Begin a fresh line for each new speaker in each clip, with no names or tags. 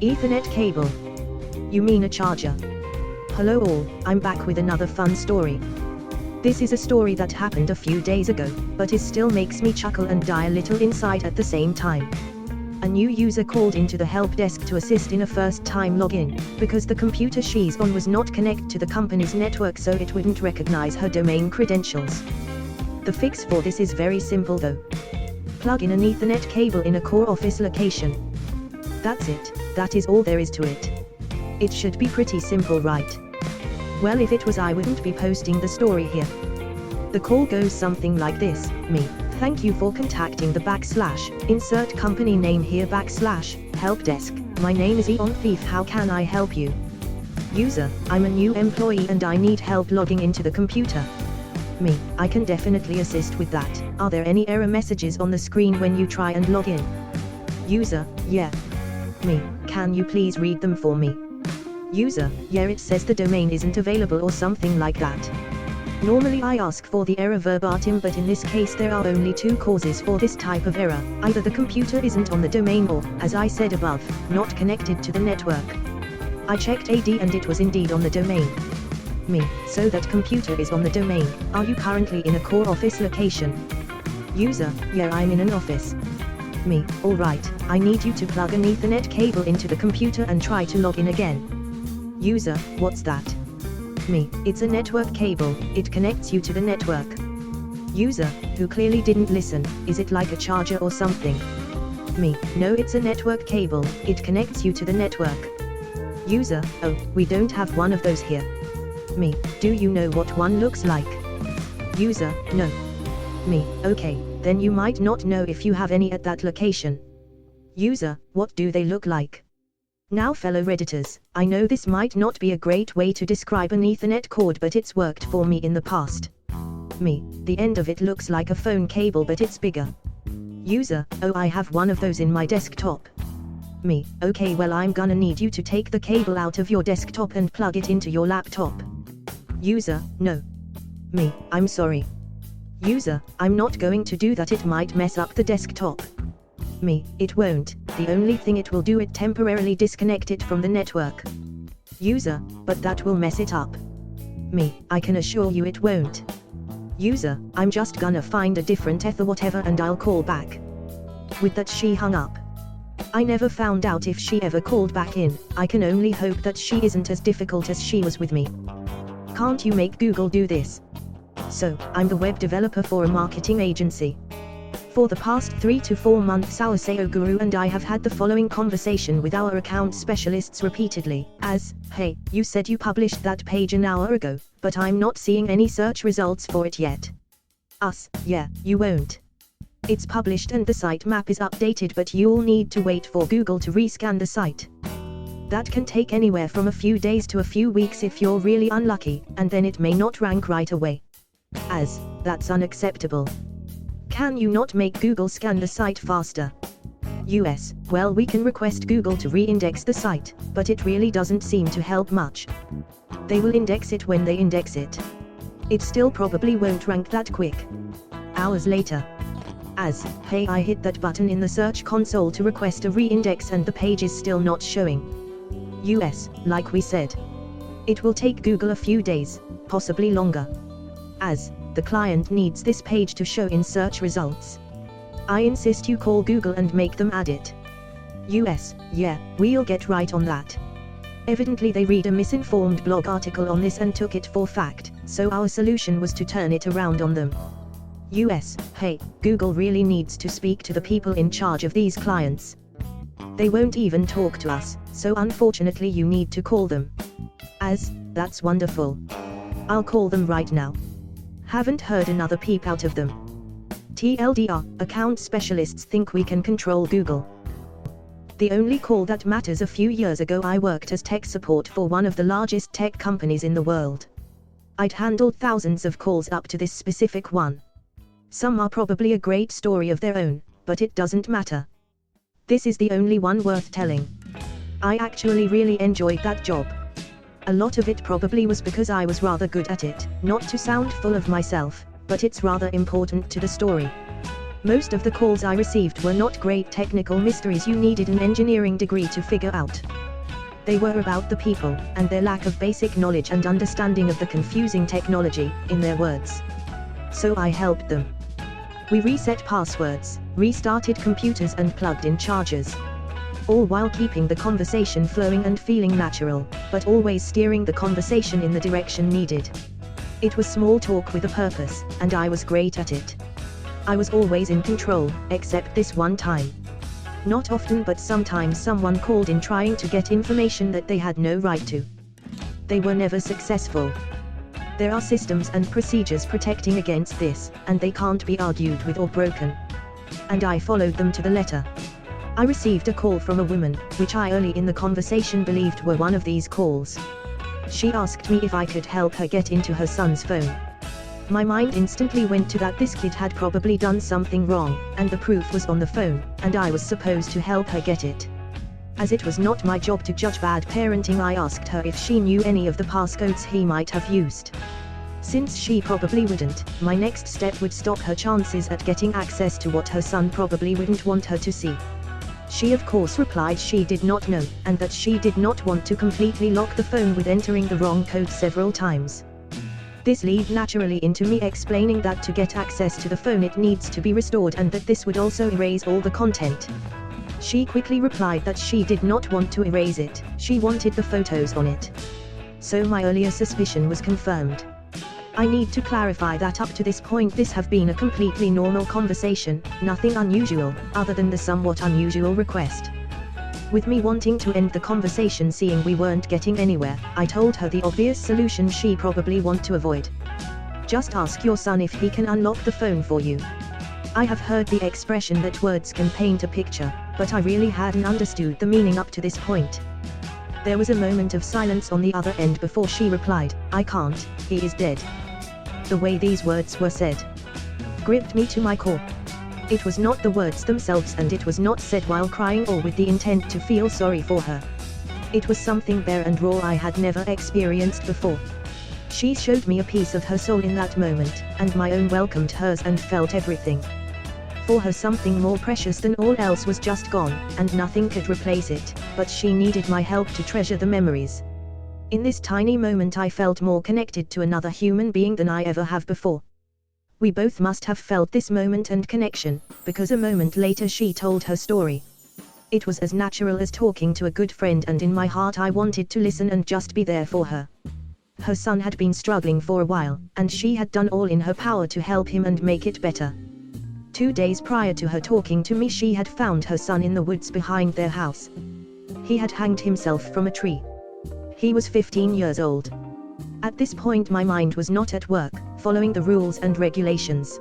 Ethernet cable. You mean a charger? Hello all, I'm back with another fun story. This is a story that happened a few days ago, but it still makes me chuckle and die a little inside at the same time. A new user called into the help desk to assist in a first-time login, because the computer she's on was not connected to the company's network, so it wouldn't recognize her domain credentials. The fix for this is very simple though. Plug in an Ethernet cable in a core office location. That's it, that is all there is to it. It should be pretty simple, right? Well, if it was, I wouldn't be posting the story here. The call goes something like this: me. Thank you for contacting the / insert company name here / help desk. My name is Eon Thief. How can I help you? User: I'm a new employee and I need help logging into the computer. Me: I can definitely assist with that. Are there any error messages on the screen when you try and log in? User: yeah. Me: can you please read them for me? User: yeah, it says the domain isn't available or something like that. Normally I ask for the error verbatim, but in this case there are only two causes for this type of error: either the computer isn't on the domain or, as I said above, not connected to the network. I checked AD and it was indeed on the domain. Me: so that computer is on the domain. Are you currently in a core office location? User: yeah, I'm in an office. Me: alright, I need you to plug an Ethernet cable into the computer and try to log in again. User: what's that? Me: it's a network cable, it connects you to the network. User, who clearly didn't listen: is it like a charger or something? Me: no, it's a network cable, it connects you to the network. User: oh, we don't have one of those here. Me: do you know what one looks like? User: no. Me: okay, then you might not know if you have any at that location. User: what do they look like? Now fellow Redditors, I know this might not be a great way to describe an Ethernet cord, but it's worked for me in the past. Me: the end of it looks like a phone cable but it's bigger. User: oh, I have one of those in my desktop. Me: okay, well I'm gonna need you to take the cable out of your desktop and plug it into your laptop. User: no. Me: I'm sorry. User: I'm not going to do that, it might mess up the desktop. Me: it won't, the only thing it will do, it temporarily disconnect it from the network. User: but that will mess it up. Me: I can assure you it won't. User: I'm just gonna find a different eth or whatever and I'll call back. With that she hung up. I never found out if she ever called back in. I can only hope that she isn't as difficult as she was with me. Can't you make Google do this? So, I'm the web developer for a marketing agency. For the past 3 to 4 months our SEO guru and I have had the following conversation with our account specialists repeatedly, as, hey, you said you published that page an hour ago, but I'm not seeing any search results for it yet. Us: yeah, you won't. It's published and the site map is updated, but you'll need to wait for Google to rescan the site. That can take anywhere from a few days to a few weeks if you're really unlucky, and then it may not rank right away. As, that's unacceptable. Can you not make Google scan the site faster? US, well, we can request Google to re-index the site, but it really doesn't seem to help much. They will index it when they index it. It still probably won't rank that quick. Hours later. As, hey, I hit that button in the search console to request a re-index and the page is still not showing. US, like we said. It will take Google a few days, possibly longer. As, the client needs this page to show in search results. I insist you call Google and make them add it. US, yeah, we'll get right on that. Evidently they read a misinformed blog article on this and took it for fact, so our solution was to turn it around on them. US, hey, Google really needs to speak to the people in charge of these clients. They won't even talk to us, so unfortunately you need to call them. As, that's wonderful. I'll call them right now. Haven't heard another peep out of them. TLDR, account specialists think we can control Google. The only call that matters: a few years ago I worked as tech support for one of the largest tech companies in the world. I'd handled thousands of calls up to this specific one. Some are probably a great story of their own, but it doesn't matter. This is the only one worth telling. I actually really enjoyed that job. A lot of it probably was because I was rather good at it, not to sound full of myself, but it's rather important to the story. Most of the calls I received were not great technical mysteries you needed an engineering degree to figure out. They were about the people, and their lack of basic knowledge and understanding of the confusing technology, in their words. So I helped them. We reset passwords, restarted computers and plugged in chargers. All while keeping the conversation flowing and feeling natural, but always steering the conversation in the direction needed. It was small talk with a purpose, and I was great at it. I was always in control, except this one time. Not often, but sometimes someone called in trying to get information that they had no right to. They were never successful. There are systems and procedures protecting against this, and they can't be argued with or broken. And I followed them to the letter. I received a call from a woman, which I early in the conversation believed were one of these calls. She asked me if I could help her get into her son's phone. My mind instantly went to that this kid had probably done something wrong, and the proof was on the phone, and I was supposed to help her get it. As it was not my job to judge bad parenting, I asked her if she knew any of the passcodes he might have used. Since she probably wouldn't, my next step would stop her chances at getting access to what her son probably wouldn't want her to see. She of course replied she did not know, and that she did not want to completely lock the phone with entering the wrong code several times. This led naturally into me explaining that to get access to the phone it needs to be restored, and that this would also erase all the content. She quickly replied that she did not want to erase it, she wanted the photos on it. So my earlier suspicion was confirmed. I need to clarify that up to this point this have been a completely normal conversation, nothing unusual, other than the somewhat unusual request. With me wanting to end the conversation seeing we weren't getting anywhere, I told her the obvious solution she probably want to avoid. Just ask your son if he can unlock the phone for you. I have heard the expression that words can paint a picture, but I really hadn't understood the meaning up to this point. There was a moment of silence on the other end before she replied, "I can't, he is dead." The way these words were said gripped me to my core. It was not the words themselves, and it was not said while crying or with the intent to feel sorry for her. It was something bare and raw I had never experienced before. She showed me a piece of her soul in that moment, and my own welcomed hers and felt everything. For her something more precious than all else was just gone, and nothing could replace it, but she needed my help to treasure the memories. In this tiny moment I felt more connected to another human being than I ever have before. We both must have felt this moment and connection, because a moment later she told her story. It was as natural as talking to a good friend, and in my heart I wanted to listen and just be there for her. Her son had been struggling for a while, and she had done all in her power to help him and make it better. 2 days prior to her talking to me, she had found her son in the woods behind their house. He had hanged himself from a tree. He was 15 years old. At this point my mind was not at work, following the rules and regulations.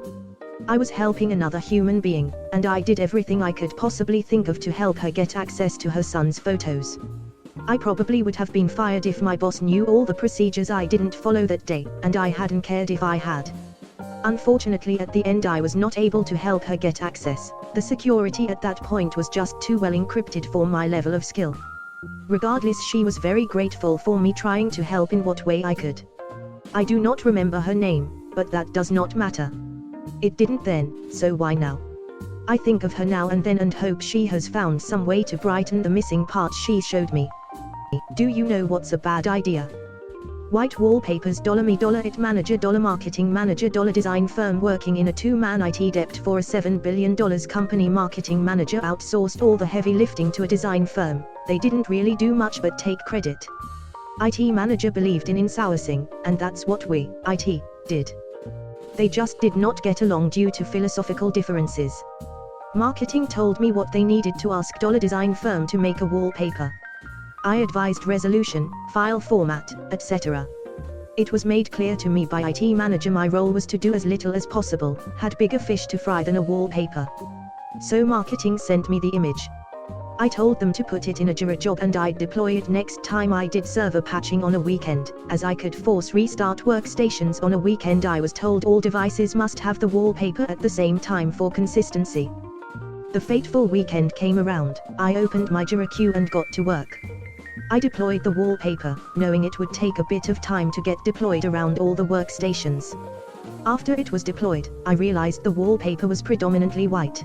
I was helping another human being, and I did everything I could possibly think of to help her get access to her son's photos. I probably would have been fired if my boss knew all the procedures I didn't follow that day, and I hadn't cared if I had. Unfortunately at the end I was not able to help her get access. The security at that point was just too well encrypted for my level of skill. Regardless, she was very grateful for me trying to help in what way I could. I do not remember her name, but that does not matter. It didn't then, so why now? I think of her now and then and hope she has found some way to brighten the missing parts she showed me. Do you know what's a bad idea? White wallpapers, $me, $it manager, $marketing manager, $design firm working in a 2-man IT debt for a $7 billion company. Marketing manager outsourced all the heavy lifting to a design firm. They didn't really do much but take credit. IT manager believed in insourcing, and that's what we, IT, did. They just did not get along due to philosophical differences. Marketing told me what they needed to ask $design firm to make a wallpaper. I advised resolution, file format, etc. It was made clear to me by IT manager my role was to do as little as possible, had bigger fish to fry than a wallpaper. So marketing sent me the image. I told them to put it in a Jira job and I'd deploy it next time I did server patching on a weekend, as I could force restart workstations on a weekend. I was told all devices must have the wallpaper at the same time for consistency. The fateful weekend came around. I opened my Jira queue and got to work. I deployed the wallpaper, knowing it would take a bit of time to get deployed around all the workstations. After it was deployed, I realized the wallpaper was predominantly white.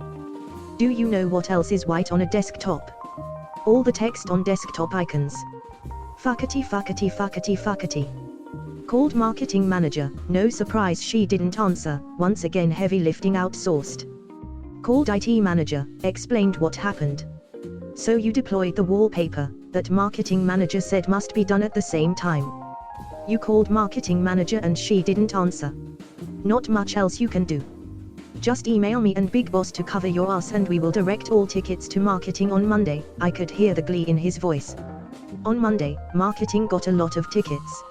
Do you know what else is white on a desktop? All the text on desktop icons. Fuckety fuckety fuckety fuckety. Called marketing manager, no surprise she didn't answer, once again heavy lifting outsourced. Called IT manager, explained what happened. So you deployed the wallpaper, that marketing manager said must be done at the same time. You called marketing manager and she didn't answer. Not much else you can do. Just email me and Big Boss to cover your ass and we will direct all tickets to marketing on Monday. I could hear the glee in his voice. On Monday, marketing got a lot of tickets.